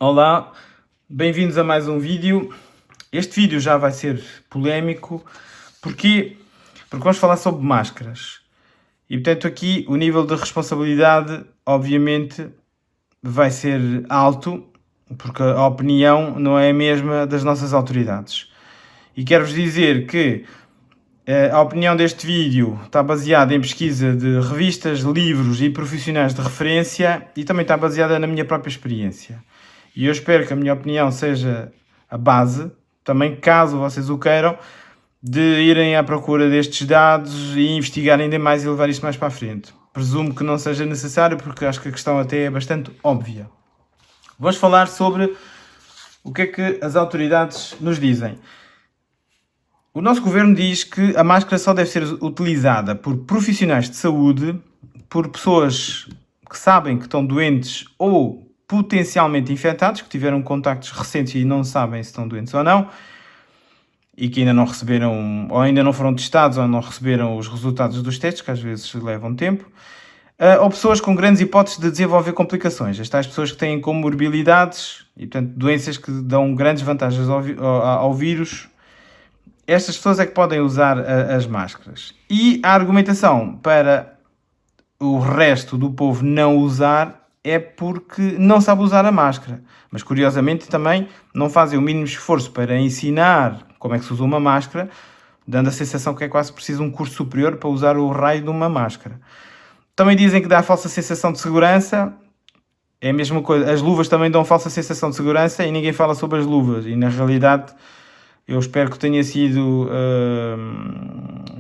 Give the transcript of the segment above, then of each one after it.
Olá, bem-vindos a mais um vídeo. Este vídeo já vai ser polémico. Porquê? Porque vamos falar sobre máscaras. E portanto aqui o nível de responsabilidade obviamente vai ser alto, porque a opinião não é a mesma das nossas autoridades. E quero-vos dizer que a opinião deste vídeo está baseada em pesquisa de revistas, livros e profissionais de referência e também está baseada na minha própria experiência. E eu espero que a minha opinião seja a base, também caso vocês o queiram, de irem à procura destes dados e investigar ainda mais e levar isto mais para a frente. Presumo que não seja necessário porque acho que a questão até é bastante óbvia. Vamos falar sobre o que é que as autoridades nos dizem. O nosso governo diz que a máscara só deve ser utilizada por profissionais de saúde, por pessoas que sabem que estão doentes ou potencialmente infectados, que tiveram contactos recentes e não sabem se estão doentes ou não, e que ainda não receberam, ou ainda não foram testados, ou não receberam os resultados dos testes, que às vezes levam tempo, ou pessoas com grandes hipóteses de desenvolver complicações. As tais pessoas que têm comorbilidades e, portanto, doenças que dão grandes vantagens ao vírus. Estas pessoas é que podem usar as máscaras. E a argumentação para o resto do povo não usar é porque não sabe usar a máscara. Mas curiosamente também não fazem o mínimo esforço para ensinar como é que se usa uma máscara, dando a sensação que é quase preciso um curso superior para usar o raio de uma máscara. Também dizem que dá a falsa sensação de segurança. É a mesma coisa. As luvas também dão falsa sensação de segurança e ninguém fala sobre as luvas. E na realidade eu espero que tenha sido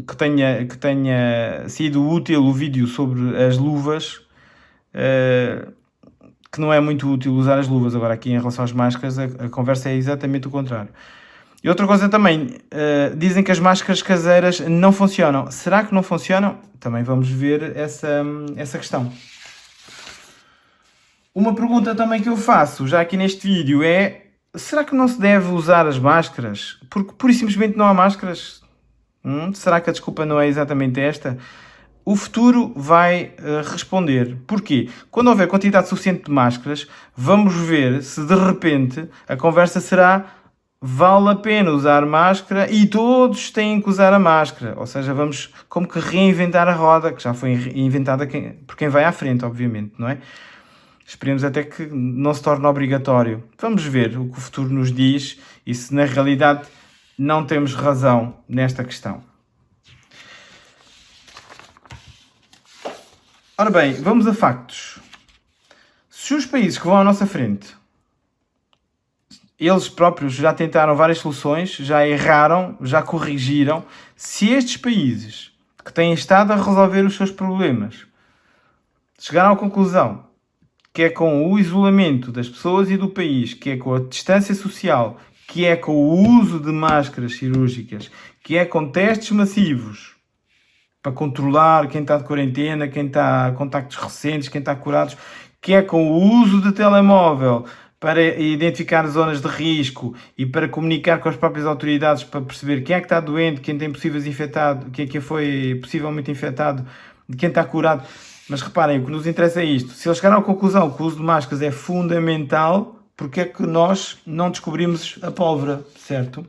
que tenha sido útil o vídeo sobre as luvas, que não é muito útil usar as luvas. Agora aqui em relação às máscaras a conversa é exatamente o contrário. E outra coisa também, dizem que as máscaras caseiras não funcionam. Será que não funcionam? Também vamos ver essa questão. Uma pergunta também que eu faço já aqui neste vídeo é: será que não se deve usar as máscaras? Porque pura e simplesmente não há máscaras? Será que a desculpa não é exatamente esta? O futuro vai responder. Porquê? Quando houver quantidade suficiente de máscaras, vamos ver se de repente a conversa será: vale a pena usar máscara e todos têm que usar a máscara. Ou seja, vamos como que reinventar a roda, que já foi inventada por quem vai à frente, obviamente, não é? Esperemos até que não se torne obrigatório. Vamos ver o que o futuro nos diz e se na realidade não temos razão nesta questão. Ora bem, vamos a factos. Se os países que vão à nossa frente, eles próprios já tentaram várias soluções, já erraram, já corrigiram, se estes países que têm estado a resolver os seus problemas chegaram à conclusão que é com o isolamento das pessoas e do país, que é com a distância social, que é com o uso de máscaras cirúrgicas, que é com testes massivos para controlar quem está de quarentena, quem está a contactos recentes, quem está curados, que é com o uso de telemóvel para identificar zonas de risco e para comunicar com as próprias autoridades para perceber quem é que está doente, quem tem possíveis infectado, quem foi possivelmente infectado, quem está curado. Mas reparem, o que nos interessa é isto. Se eles chegaram à conclusão que o uso de máscaras é fundamental, porque é que nós não descobrimos a pólvora, certo?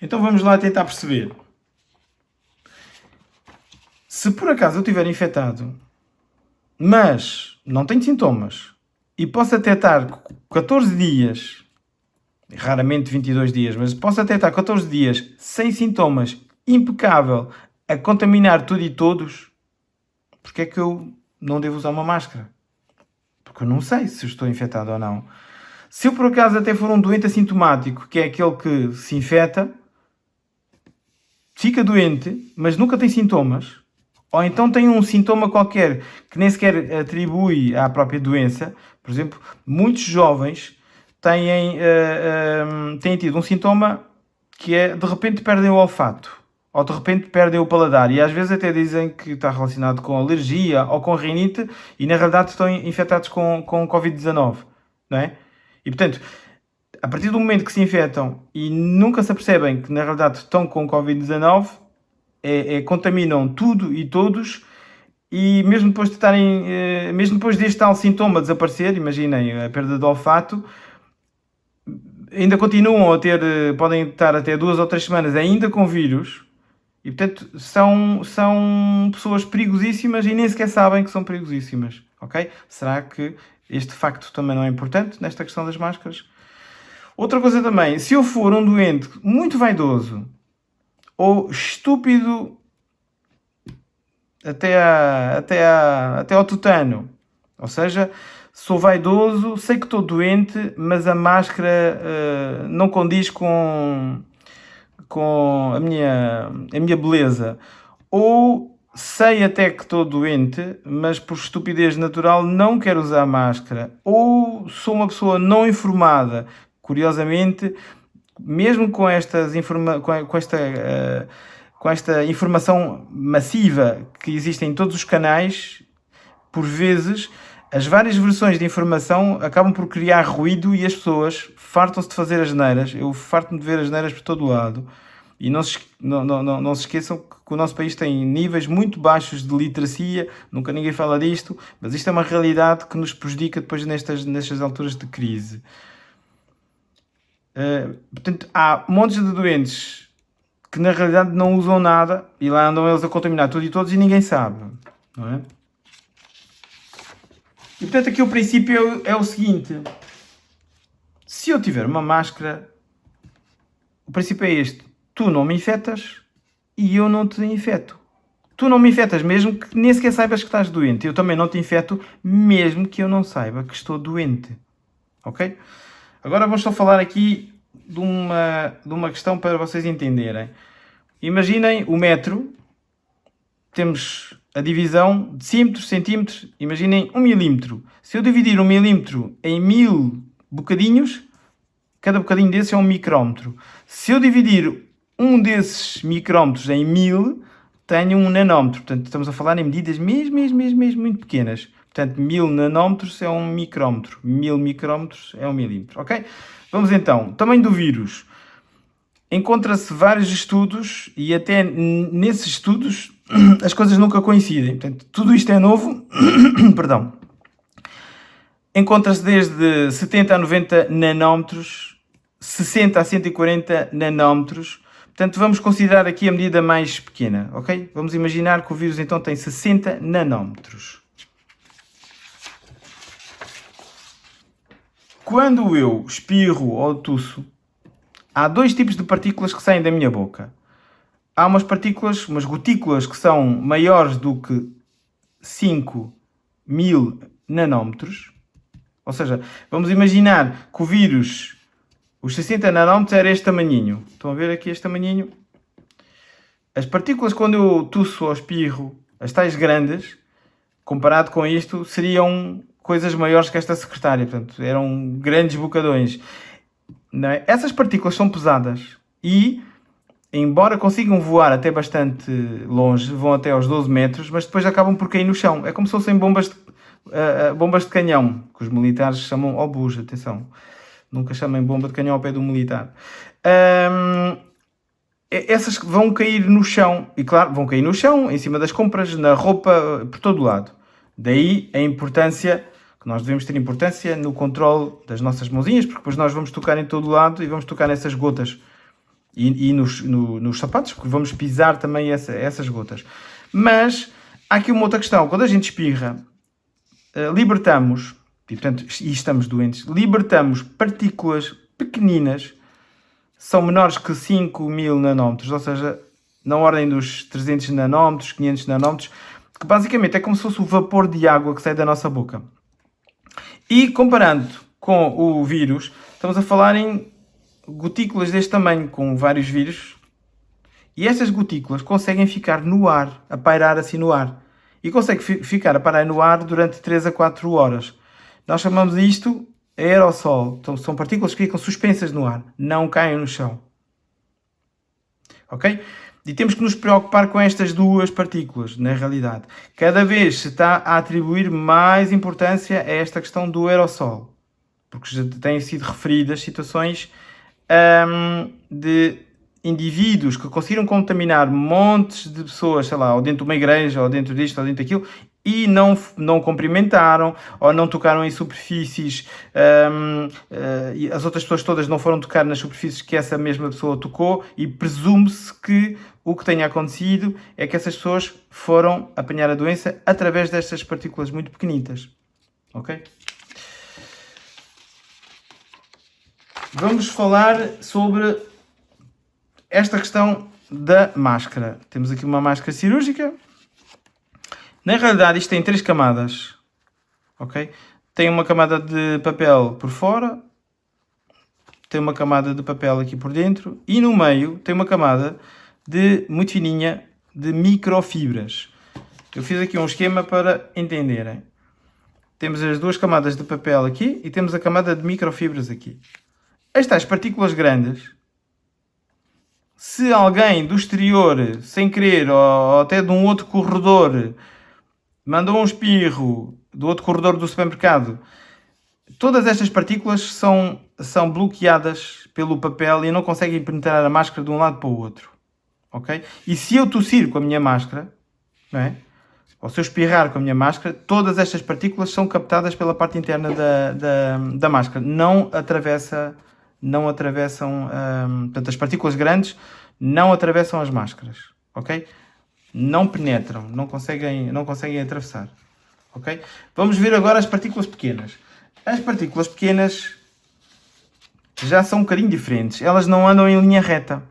Então vamos lá tentar perceber. Se por acaso eu estiver infectado, mas não tenho sintomas, e posso até estar 14 dias, raramente 22 dias, mas posso até estar 14 dias sem sintomas, impecável, a contaminar tudo e todos, porque é que eu não devo usar uma máscara? Porque eu não sei se estou infectado ou não. Se eu por acaso até for um doente assintomático, que é aquele que se infecta, fica doente, mas nunca tem sintomas, ou então tem um sintoma qualquer que nem sequer atribui à própria doença. Por exemplo, muitos jovens têm tido um sintoma que é, de repente perdem o olfato, ou de repente perdem o paladar, e às vezes até dizem que está relacionado com alergia ou com rinite, e na realidade estão infectados com Covid-19, não é? E portanto, a partir do momento que se infectam e nunca se apercebem que na realidade estão com Covid-19, contaminam tudo e todos, e mesmo depois de estarem, mesmo depois deste tal sintoma desaparecer, imaginem a perda do olfato, ainda continuam a ter, podem estar até 2 ou 3 semanas ainda com vírus, e portanto são pessoas perigosíssimas e nem sequer sabem que são perigosíssimas, ok? Será que este facto também não é importante nesta questão das máscaras? Outra coisa também, se eu for um doente muito vaidoso ou estúpido até ao tutano, ou seja, sou vaidoso, sei que estou doente, mas a máscara não condiz com a minha beleza. Ou sei até que estou doente, mas por estupidez natural não quero usar máscara. Ou sou uma pessoa não informada, curiosamente, mesmo com esta informação massiva que existe em todos os canais, por vezes as várias versões de informação acabam por criar ruído e as pessoas fartam-se de fazer asneiras. Eu farto-me de ver asneiras por todo o lado. E não se esqueçam que o nosso país tem níveis muito baixos de literacia, nunca ninguém fala disto, mas isto é uma realidade que nos prejudica depois nestas alturas de crise. Portanto, há montes de doentes que na realidade não usam nada e lá andam eles a contaminar tudo e todos e ninguém sabe, não é? E portanto aqui o princípio é o seguinte: se eu tiver uma máscara, o princípio é este: tu não me infetas e eu não te infeto. Tu não me infetas mesmo que nem sequer saibas que estás doente. Eu também não te infeto mesmo que eu não saiba que estou doente. Ok? Agora vamos só falar aqui de uma questão para vocês entenderem. Imaginem o metro. Temos a divisão de decímetros, centímetros. Imaginem 1 milímetro. Se eu dividir 1 milímetro em 1000 bocadinhos, cada bocadinho desse é 1 micrómetro. Se eu dividir um desses micrómetros em 1000, tenho 1 nanómetro. Portanto, estamos a falar em medidas mesmo muito pequenas. Portanto, 1000 nanómetros é 1 micrómetro. 1000 micrómetros é 1 milímetro. Ok? Vamos então. Tamanho do vírus. Encontra-se vários estudos e até nesses estudos as coisas nunca coincidem. Portanto, tudo isto é novo. Perdão. Encontra-se desde 70 a 90 nanómetros, 60 a 140 nanómetros. Portanto, vamos considerar aqui a medida mais pequena, ok? Vamos imaginar que o vírus então tem 60 nanómetros. Quando eu espirro ou tosso, há 2 tipos de partículas que saem da minha boca. Há umas gotículas que são maiores do que 5000 nanómetros. Ou seja, vamos imaginar que o vírus, os 60 nanómetros, era este tamanhinho. Estão a ver aqui este tamanhinho? As partículas, quando eu tosso ou espirro, as tais grandes, comparado com isto, seriam coisas maiores que esta secretária. Portanto, eram grandes bocadões. Não é? Essas partículas são pesadas e, embora consigam voar até bastante longe, vão até aos 12 metros, mas depois acabam por cair no chão. É como se fossem bombas de canhão, que os militares chamam obus, atenção. Nunca chamem bomba de canhão ao pé do militar. Essas vão cair no chão. E claro, vão cair no chão, em cima das compras, na roupa, por todo lado. Daí a importância, que nós devemos ter importância no controle das nossas mãozinhas, porque depois nós vamos tocar em todo lado e vamos tocar nessas gotas. E nos sapatos, porque vamos pisar também essas gotas. Mas há aqui uma outra questão. Quando a gente espirra, libertamos, e estamos doentes, libertamos partículas pequeninas, são menores que 5000 nanómetros, ou seja, na ordem dos 300 nanómetros, 500 nanómetros, que basicamente é como se fosse o vapor de água que sai da nossa boca. E comparando com o vírus, estamos a falar em gotículas deste tamanho, com vários vírus, e estas gotículas conseguem ficar no ar, a pairar assim no ar. E consegue ficar a pairar no ar durante 3 a 4 horas. Nós chamamos isto aerossol. Então, são partículas que ficam suspensas no ar, não caem no chão. Ok? E temos que nos preocupar com estas 2 partículas, na realidade. Cada vez se está a atribuir mais importância a esta questão do aerossol. Porque já têm sido referidas situações de indivíduos que conseguiram contaminar montes de pessoas, sei lá, ou dentro de uma igreja, ou dentro disto, ou dentro daquilo, e não cumprimentaram, ou não tocaram em superfícies, e as outras pessoas todas não foram tocar nas superfícies que essa mesma pessoa tocou, e presume-se que o que tenha acontecido é que essas pessoas foram apanhar a doença através destas partículas muito pequenitas. Ok? Vamos falar sobre esta questão da máscara. Temos aqui uma máscara cirúrgica. Na realidade, isto tem 3 camadas. Ok? Tem uma camada de papel por fora, tem uma camada de papel aqui por dentro e no meio tem uma camada muito fininha de microfibras. Eu fiz aqui um esquema para entenderem. Temos as 2 camadas de papel aqui e temos a camada de microfibras aqui. Estas partículas grandes, se alguém do exterior, sem querer, ou até de um outro corredor, mandou um espirro do outro corredor do supermercado, todas estas partículas são bloqueadas pelo papel e não conseguem penetrar a máscara de um lado para o outro. Ok? E se eu tossir com a minha máscara, não é? Ou se eu espirrar com a minha máscara, todas estas partículas são captadas pela parte interna da máscara. Não atravessam, portanto, as partículas grandes não atravessam as máscaras, ok? Não penetram, não conseguem atravessar, ok? Vamos ver agora as partículas pequenas. As partículas pequenas já são um bocadinho diferentes. Elas não andam em linha reta.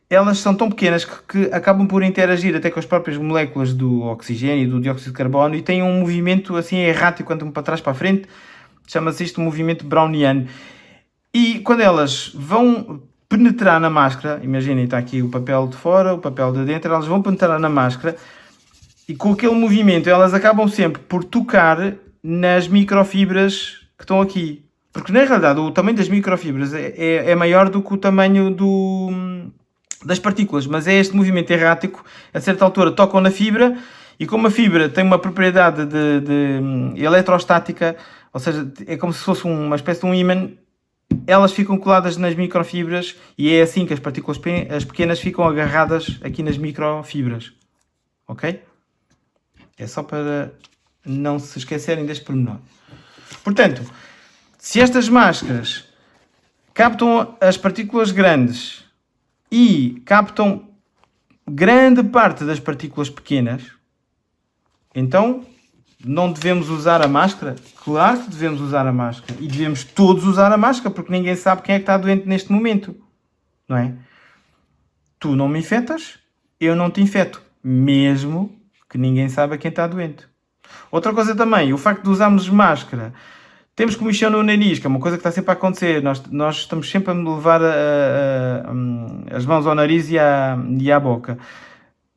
Elas são tão pequenas que acabam por interagir até com as próprias moléculas do oxigênio e do dióxido de carbono e têm um movimento assim errático, andam para trás para a frente. Chama-se isto movimento browniano. E quando elas vão penetrar na máscara, imaginem, está aqui o papel de fora, o papel de dentro, elas vão penetrar na máscara e com aquele movimento elas acabam sempre por tocar nas microfibras que estão aqui. Porque na realidade o tamanho das microfibras é maior do que o tamanho das partículas, mas é este movimento errático, a certa altura tocam na fibra e como a fibra tem uma propriedade de eletrostática, ou seja, é como se fosse uma espécie de um ímã, elas ficam coladas nas microfibras e é assim que as partículas as pequenas ficam agarradas aqui nas microfibras. Ok? É só para não se esquecerem deste pormenor. Portanto, se estas máscaras captam as partículas grandes e captam grande parte das partículas pequenas, então não devemos usar a máscara? Claro que devemos usar a máscara. E devemos todos usar a máscara, porque ninguém sabe quem é que está doente neste momento. Não é? Tu não me infetas, eu não te infeto. Mesmo que ninguém saiba quem está doente. Outra coisa também, o facto de usarmos máscara. Temos comichão no nariz, que é uma coisa que está sempre a acontecer. Nós estamos sempre a levar as mãos ao nariz e à boca.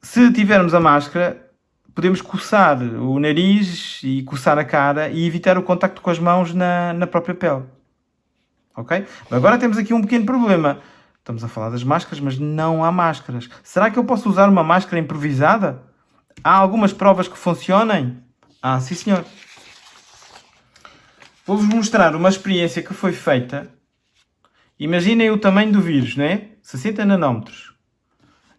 Se tivermos a máscara, podemos coçar o nariz e coçar a cara e evitar o contacto com as mãos na própria pele. Ok? Agora temos aqui um pequeno problema. Estamos a falar das máscaras, mas não há máscaras. Será que eu posso usar uma máscara improvisada? Há algumas provas que funcionem? Ah, sim senhor. Vou-vos mostrar uma experiência que foi feita. Imaginem o tamanho do vírus, não é? 60 nanómetros.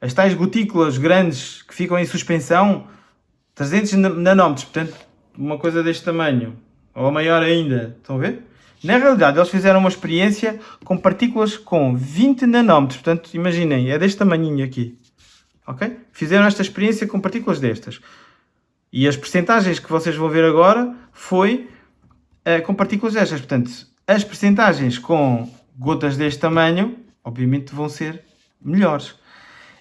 As tais gotículas grandes que ficam em suspensão, 300 nanómetros, portanto, uma coisa deste tamanho, ou maior ainda, estão a ver? Na realidade, eles fizeram uma experiência com partículas com 20 nanómetros, portanto, imaginem, é deste tamanhinho aqui, ok? Fizeram esta experiência com partículas destas. E as percentagens que vocês vão ver agora foi com partículas destas, portanto, as percentagens com gotas deste tamanho, obviamente, vão ser melhores.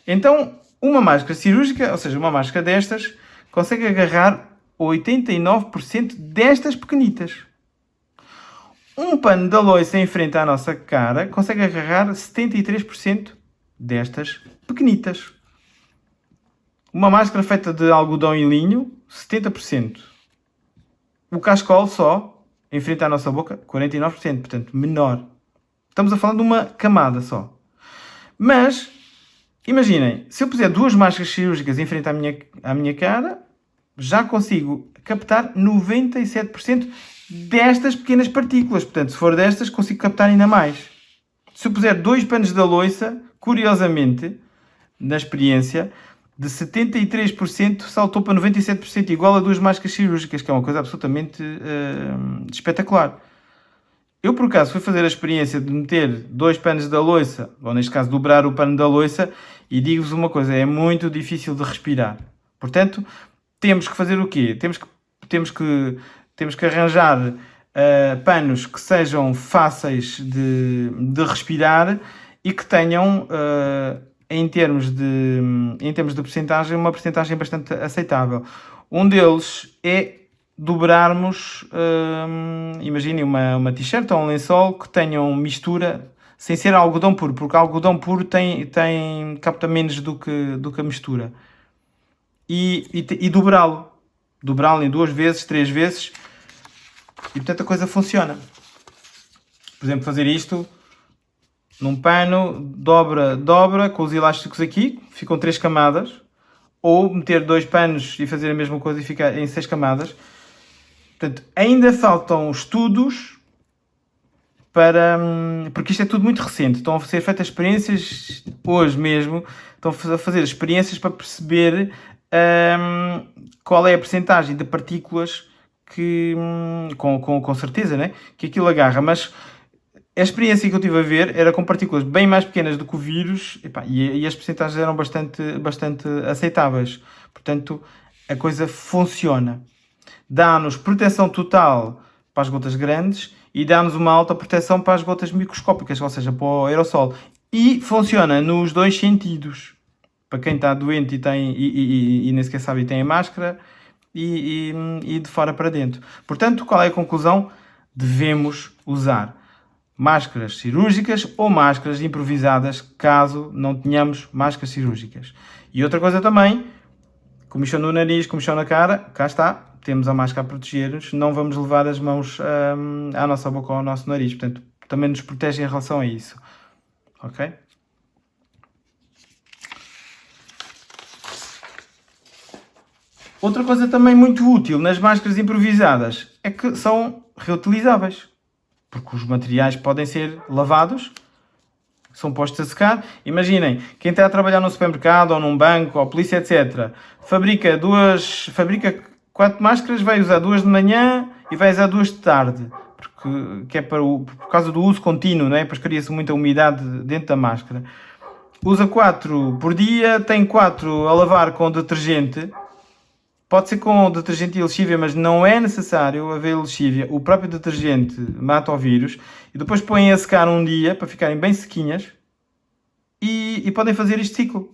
Então, uma máscara cirúrgica, ou seja, uma máscara destas, consegue agarrar 89% destas pequenitas. Um pano da loiça em frente à nossa cara consegue agarrar 73% destas pequenitas. Uma máscara feita de algodão e linho, 70%. O cascol só, em frente à nossa boca, 49%, portanto, menor. Estamos a falar de uma camada só. Mas, imaginem, se eu puser 2 máscaras cirúrgicas em frente à minha cara, já consigo captar 97% destas pequenas partículas. Portanto, se for destas, consigo captar ainda mais. Se eu puser 2 panos da loiça, curiosamente, na experiência, de 73% saltou para 97%, igual a 2 máscaras cirúrgicas, que é uma coisa absolutamente espetacular. Eu, por acaso, fui fazer a experiência de meter 2 panos da loiça, ou neste caso dobrar o pano da loiça, e digo-vos uma coisa, é muito difícil de respirar. Portanto, temos que fazer o quê? Temos que arranjar panos que sejam fáceis de respirar e que tenham, em termos de percentagem, uma percentagem bastante aceitável. Um deles é dobrarmos, imaginem uma t-shirt ou um lençol que tenham mistura, sem ser algodão puro, porque algodão puro capta menos do que a mistura. E dobrá-lo em 2 vezes, 3 vezes, e portanto a coisa funciona. Por exemplo, fazer isto num pano, dobra com os elásticos aqui, ficam 3 camadas, ou meter 2 panos e fazer a mesma coisa e ficar em 6 camadas. Portanto, ainda faltam estudos porque isto é tudo muito recente. Estão a ser feitas experiências hoje mesmo, estão a fazer experiências para perceber qual é a percentagem de partículas que, com certeza, né, que aquilo agarra. Mas a experiência que eu estive a ver era com partículas bem mais pequenas do que o vírus, e as percentagens eram bastante aceitáveis. Portanto, a coisa funciona. Dá-nos proteção total para as gotas grandes e dá-nos uma alta proteção para as gotas microscópicas, ou seja, para o aerossol. E funciona nos 2 sentidos. Para quem está doente e nem sequer sabe e tem a máscara, e de fora para dentro. Portanto, qual é a conclusão? Devemos usar máscaras cirúrgicas ou máscaras improvisadas, caso não tenhamos máscaras cirúrgicas. E outra coisa também, comichão no nariz, comichão na cara, cá está, temos a máscara a proteger-nos, não vamos levar as mãos à nossa boca ou ao nosso nariz, portanto, também nos protege em relação a isso, ok? Outra coisa também muito útil nas máscaras improvisadas é que são reutilizáveis, porque os materiais podem ser lavados, são postos a secar. Imaginem, quem está a trabalhar num supermercado ou num banco ou polícia, etc., fabrica 4 máscaras, vai usar 2 de manhã e vai usar 2 de tarde, que é por causa do uso contínuo, não é? Pois cria-se muita umidade dentro da máscara. Usa 4 por dia, tem 4 a lavar com detergente. Pode ser com detergente e lexívia, mas não é necessário haver lexívia. O próprio detergente mata o vírus. E depois põem a secar um dia para ficarem bem sequinhas. E podem fazer este ciclo.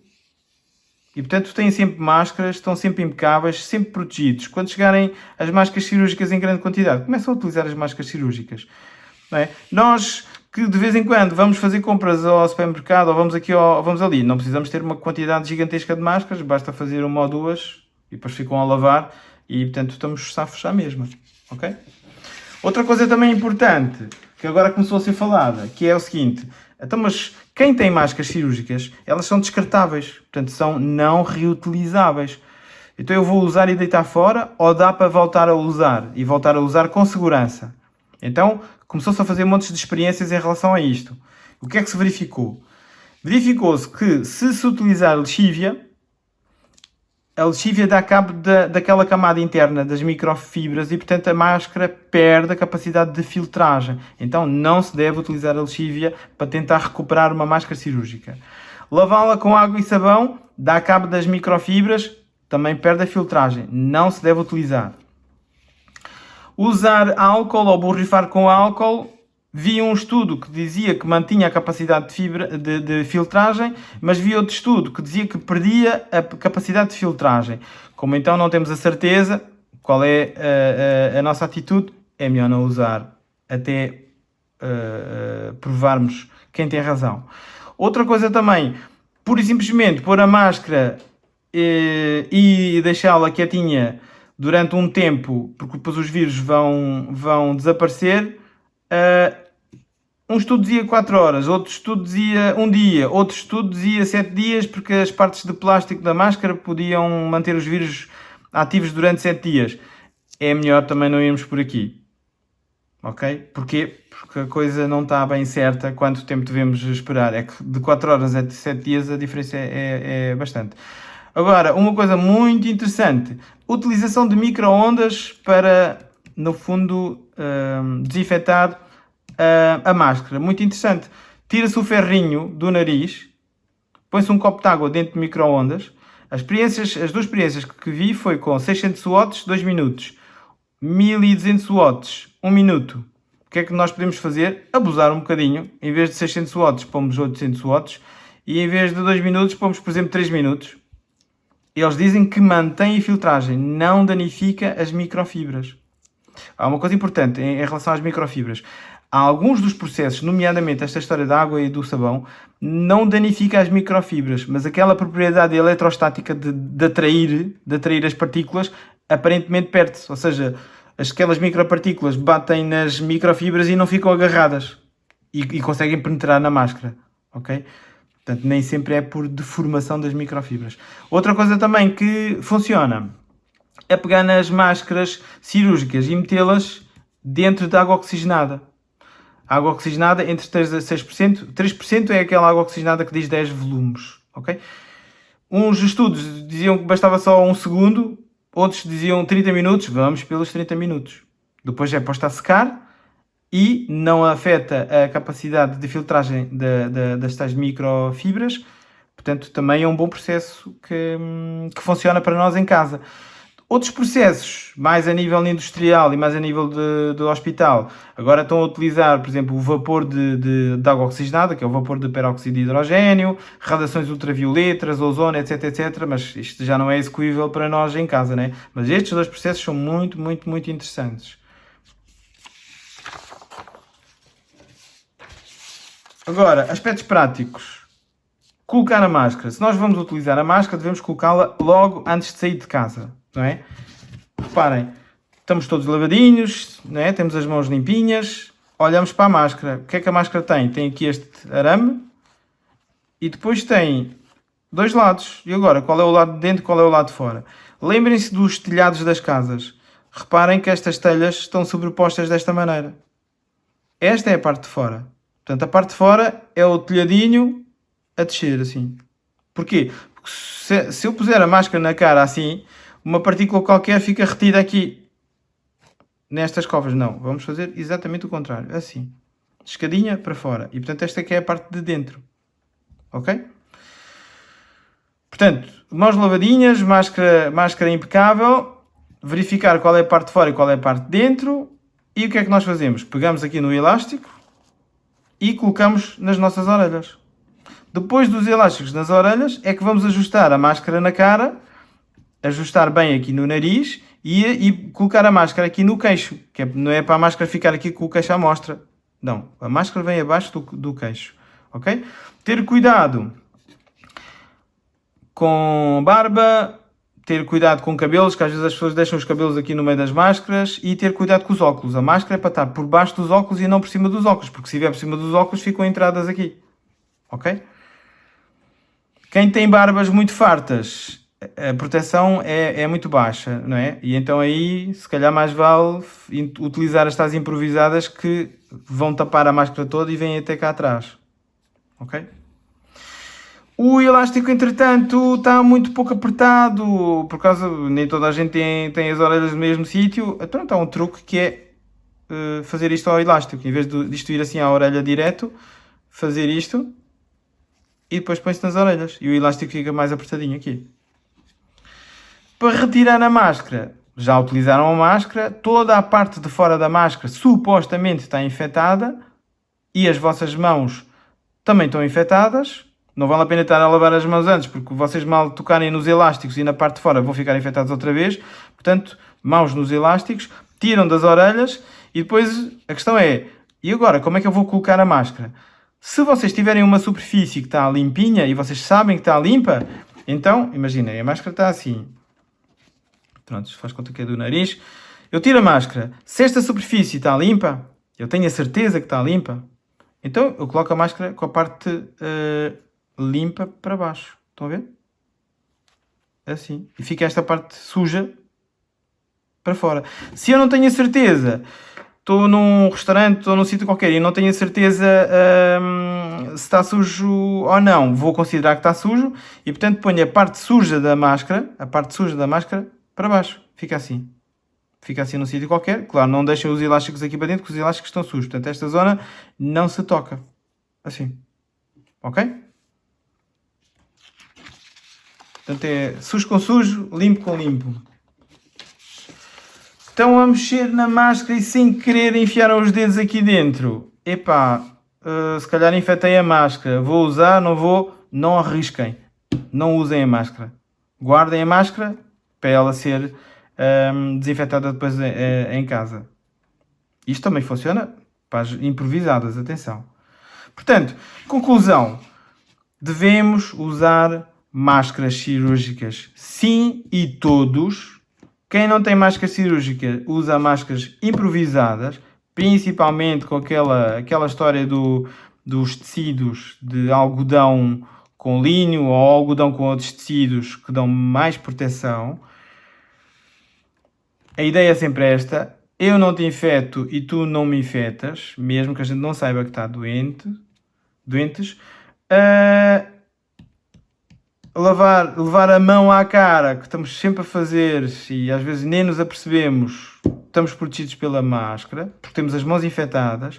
E portanto têm sempre máscaras, estão sempre impecáveis, sempre protegidos. Quando chegarem as máscaras cirúrgicas em grande quantidade, começam a utilizar as máscaras cirúrgicas. Não é? Nós que de vez em quando vamos fazer compras ao supermercado ou vamos aqui ou vamos ali, não precisamos ter uma quantidade gigantesca de máscaras, basta fazer 1 ou 2 e depois ficam a lavar e, portanto, estamos safos à mesma, ok? Outra coisa também importante, que agora começou a ser falada, que é o seguinte, então, mas quem tem máscaras cirúrgicas, elas são descartáveis, portanto, são não reutilizáveis. Então eu vou usar e deitar fora, ou dá para voltar a usar, e voltar a usar com segurança? Então, começou-se a fazer montes de experiências em relação a isto. O que é que se verificou? Verificou-se que, se utilizar lexívia, a lexívia dá cabo daquela camada interna das microfibras e, portanto, a máscara perde a capacidade de filtragem. Então, não se deve utilizar a lexívia para tentar recuperar uma máscara cirúrgica. Lavá-la com água e sabão dá cabo das microfibras, também perde a filtragem. Não se deve utilizar. Usar álcool ou borrifar com álcool. Vi um estudo que dizia que mantinha a capacidade de filtragem, mas vi outro estudo que dizia que perdia a capacidade de filtragem. Como então não temos a certeza qual é a nossa atitude, é melhor não usar até provarmos quem tem razão. Outra coisa também, pura e simplesmente pôr a máscara e deixá-la quietinha durante um tempo, porque depois os vírus vão desaparecer. Um estudo dizia 4 horas, outro estudo dizia 1 dia, outro estudo dizia 7 dias, porque as partes de plástico da máscara podiam manter os vírus ativos durante 7 dias. É melhor também não irmos por aqui. ok? Porquê? Porque a coisa não está bem certa, quanto tempo devemos esperar. É que de 4 horas a 7 dias a diferença é bastante. Agora, uma coisa muito interessante, utilização de micro-ondas para, no fundo, desinfetar a máscara. Muito interessante. Tira-se o ferrinho do nariz, põe-se um copo de água dentro de micro-ondas. As duas experiências que vi foi com 600 watts, 2 minutos. 1200 watts, 1 minuto. O que é que nós podemos fazer? Abusar um bocadinho. Em vez de 600 watts, pomos 800 watts. E em vez de 2 minutos, pomos, por exemplo, 3 minutos. Eles dizem que mantém a filtragem, não danifica as microfibras. Há uma coisa importante em relação às microfibras. Há alguns dos processos, nomeadamente esta história da água e do sabão, não danifica as microfibras, mas aquela propriedade eletrostática de atrair as partículas, aparentemente perde-se. Ou seja, aquelas micropartículas batem nas microfibras e não ficam agarradas e conseguem penetrar na máscara, ok? Portanto, nem sempre é por deformação das microfibras. Outra coisa também que funciona é pegar nas máscaras cirúrgicas e metê-las dentro de água oxigenada. Água oxigenada entre 3% a 6%. 3% é aquela água oxigenada que diz 10 volumes, ok? Uns estudos diziam que bastava só 1 segundo, outros diziam 30 minutos. Vamos pelos 30 minutos. Depois é posto a secar e não afeta a capacidade de filtragem das tais microfibras. Portanto, também é um bom processo que funciona para nós em casa. Outros processos, mais a nível industrial e mais a nível de hospital, agora estão a utilizar, por exemplo, o vapor de água oxigenada, que é o vapor de peróxido de hidrogênio, radiações ultravioletas, ozono, etc, etc. Mas isto já não é execuível para nós em casa, né? Mas estes dois processos são muito, muito, muito interessantes. Agora, aspectos práticos. Colocar a máscara. Se nós vamos utilizar a máscara, devemos colocá-la logo antes de sair de casa, não é? Reparem, estamos todos lavadinhos, não é? Temos as mãos limpinhas, olhamos para a máscara. O que é que a máscara tem? Tem aqui este arame e depois tem dois lados. E agora, qual é o lado de dentro e qual é o lado de fora? Lembrem-se dos telhados das casas. Reparem que estas telhas estão sobrepostas desta maneira. Esta é a parte de fora. Portanto, a parte de fora é o telhadinho a descer assim. Porquê? Porque se eu puser a máscara na cara assim, uma partícula qualquer fica retida aqui. Nestas covas. Não. Vamos fazer exatamente o contrário. Assim. Escadinha para fora. E portanto esta aqui é a parte de dentro. Ok? Portanto, mãos lavadinhas, máscara impecável. Verificar qual é a parte de fora e qual é a parte de dentro. E o que é que nós fazemos? Pegamos aqui no elástico e colocamos nas nossas orelhas. Depois dos elásticos nas orelhas é que vamos ajustar a máscara na cara, ajustar bem aqui no nariz e colocar a máscara aqui no queixo, que não é para a máscara ficar aqui com o queixo à mostra. Não, a máscara vem abaixo do queixo, ok? Ter cuidado com barba, ter cuidado com cabelos, que às vezes as pessoas deixam os cabelos aqui no meio das máscaras, e ter cuidado com os óculos. A máscara é para estar por baixo dos óculos e não por cima dos óculos, porque se estiver por cima dos óculos ficam entradas aqui, ok? Quem tem barbas muito fartas, a proteção é muito baixa, não é? E então aí, se calhar mais vale utilizar as tais improvisadas que vão tapar a máscara toda e vêm até cá atrás, ok? O elástico, entretanto, está muito pouco apertado, por causa, nem toda a gente tem as orelhas no mesmo sítio. Então há um truque que é fazer isto ao elástico. Em vez disto ir assim à orelha direto, fazer isto e depois põe-se nas orelhas. E o elástico fica mais apertadinho aqui. Para retirar a máscara, já utilizaram a máscara, toda a parte de fora da máscara supostamente está infectada e as vossas mãos também estão infectadas. Não vale a pena estar a lavar as mãos antes, porque vocês mal tocarem nos elásticos e na parte de fora vão ficar infectados outra vez. Portanto, mãos nos elásticos, tiram das orelhas e depois a questão é, e agora, como é que eu vou colocar a máscara? Se vocês tiverem uma superfície que está limpinha e vocês sabem que está limpa, então, imaginem, a máscara está assim. Pronto, faz conta que é do nariz. Eu tiro a máscara. Se esta superfície está limpa, eu tenho a certeza que está limpa, então eu coloco a máscara com a parte limpa para baixo. Estão a ver? Assim. E fica esta parte suja para fora. Se eu não tenho a certeza estou num restaurante, estou num sítio qualquer e não tenho a certeza se está sujo ou não, vou considerar que está sujo e portanto ponho a parte suja da máscara, para baixo, fica assim num sítio qualquer. Claro, não deixem os elásticos aqui para dentro, porque os elásticos estão sujos, portanto esta zona não se toca, assim, ok? Portanto é sujo com sujo, limpo com limpo. Estão a mexer na máscara e sem querer enfiaram os dedos aqui dentro. Epá, se calhar infectei a máscara. Vou usar, não vou? Não arrisquem. Não usem a máscara. Guardem a máscara para ela ser desinfetada depois em casa. Isto também funciona para as improvisadas, atenção. Portanto, conclusão. Devemos usar máscaras cirúrgicas sim e todos. Quem não tem máscara cirúrgica usa máscaras improvisadas, principalmente com aquela história dos tecidos de algodão com linho ou algodão com outros tecidos que dão mais proteção. A ideia é sempre esta: eu não te infecto e tu não me infetas, mesmo que a gente não saiba que está doentes. Levar a mão à cara, que estamos sempre a fazer e às vezes nem nos apercebemos, estamos protegidos pela máscara, porque temos as mãos infectadas.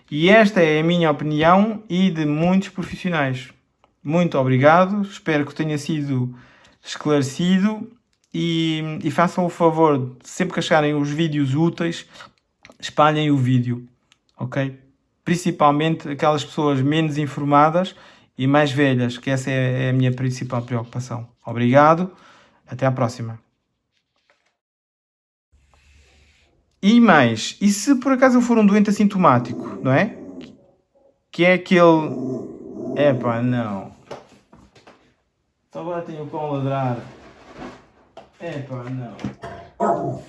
E esta é a minha opinião e de muitos profissionais. Muito obrigado, espero que tenha sido esclarecido e façam o favor, sempre que acharem os vídeos úteis, espalhem o vídeo, ok? Principalmente aquelas pessoas menos informadas e mais velhas, que essa é a minha principal preocupação. Obrigado, até à próxima. E mais, e se por acaso eu for um doente assintomático, não é? Que é aquele... Epá, não. Só agora tenho o cão a ladrar. Epá, não.